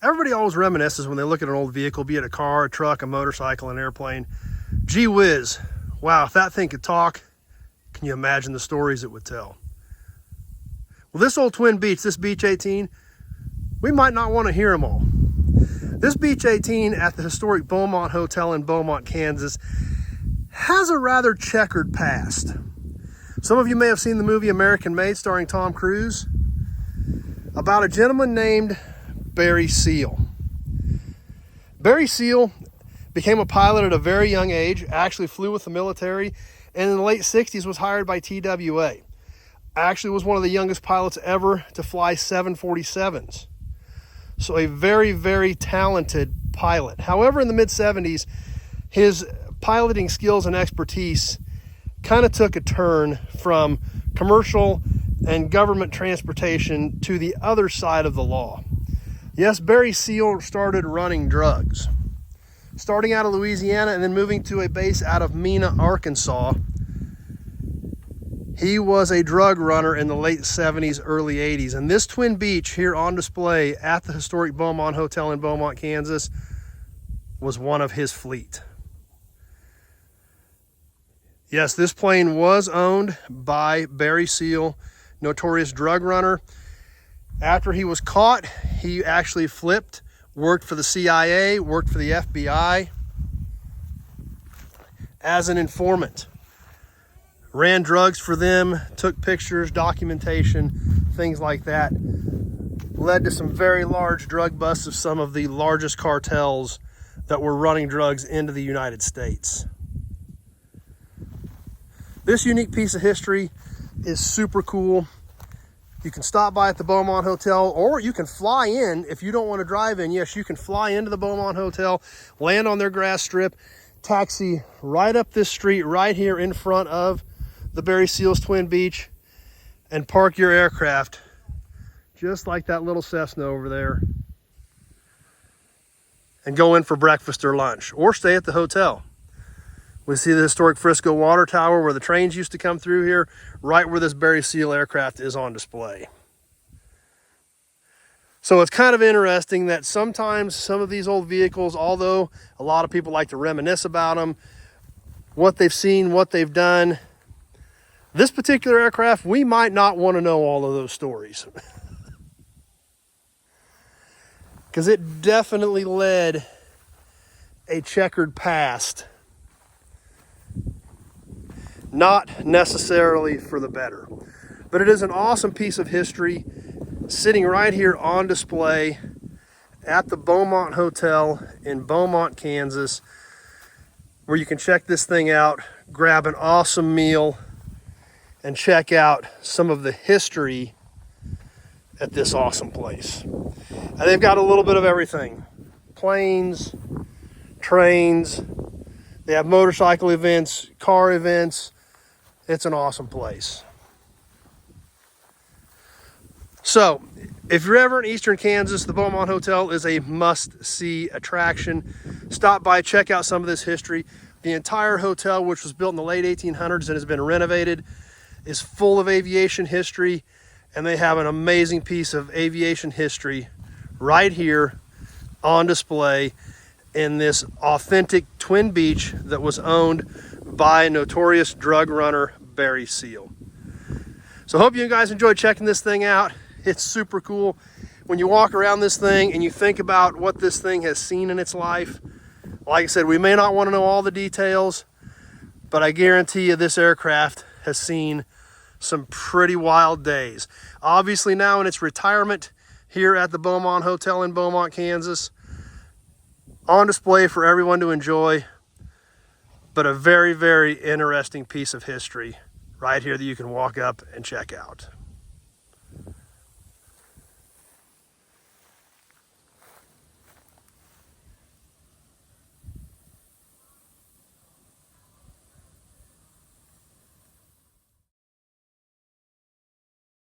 Everybody always reminisces when they look at an old vehicle, be it a car, a truck, a motorcycle, an airplane. Gee whiz, wow, if that thing could talk, can you imagine the stories it would tell? Well, this old twin Beech, this Beech 18, we might not want to hear them all. This Beech 18 at the historic Beaumont Hotel in Beaumont, Kansas, has a rather checkered past. Some of you may have seen the movie American Made starring Tom Cruise, about a gentleman named Barry Seal. Barry Seal became a pilot at a very young age, actually flew with the military, and in the late 60s was hired by TWA. Actually was one of the youngest pilots ever to fly 747s. So a very, very talented pilot. However, in the mid-70s, his piloting skills and expertise kind of took a turn from commercial and government transportation to the other side of the law. Yes, Barry Seal started running drugs, starting out of Louisiana and then moving to a base out of Mena, Arkansas. He was a drug runner in the late 70s, early 80s. And this twin Beech here on display at the historic Beaumont Hotel in Beaumont, Kansas, was one of his fleet. Yes, this plane was owned by Barry Seal, notorious drug runner. After he was caught, he actually flipped, worked for the CIA, worked for the FBI as an informant. Ran drugs for them, took pictures, documentation, things like that. Led to some very large drug busts of some of the largest cartels that were running drugs into the United States. This unique piece of history is super cool. You can stop by at the Beaumont Hotel, or you can fly in if you don't want to drive in. Yes, you can fly into the Beaumont Hotel, land on their grass strip, taxi right up this street right here in front of the Barry Seal's twin Beech, and park your aircraft just like that little Cessna over there, and go in for breakfast or lunch, or stay at the hotel. We see the historic Frisco Water Tower where the trains used to come through here, right where this Barry Seal aircraft is on display. So it's kind of interesting that sometimes some of these old vehicles, although a lot of people like to reminisce about them, what they've seen, what they've done, this particular aircraft, we might not want to know all of those stories. Because it definitely led a checkered past. Not necessarily for the better, but it is an awesome piece of history sitting right here on display at the Beaumont Hotel in Beaumont, Kansas, where you can check this thing out, grab an awesome meal, and check out some of the history at this awesome place. And they've got a little bit of everything. Planes, trains, they have motorcycle events, car events. It's an awesome place. So, if you're ever in eastern Kansas, the Beaumont Hotel is a must-see attraction. Stop by, check out some of this history. The entire hotel, which was built in the late 1800s and has been renovated, is full of aviation history, and they have an amazing piece of aviation history right here on display in this authentic twin Beech that was owned by notorious drug runner Barry Seal. So hope you guys enjoyed checking this thing out. It's super cool. When you walk around this thing and you think about what this thing has seen in its life, like I said, we may not want to know all the details, but I guarantee you this aircraft has seen some pretty wild days. Obviously now in its retirement here at the Beaumont Hotel in Beaumont, Kansas, on display for everyone to enjoy, but a very, very interesting piece of history right here that you can walk up and check out.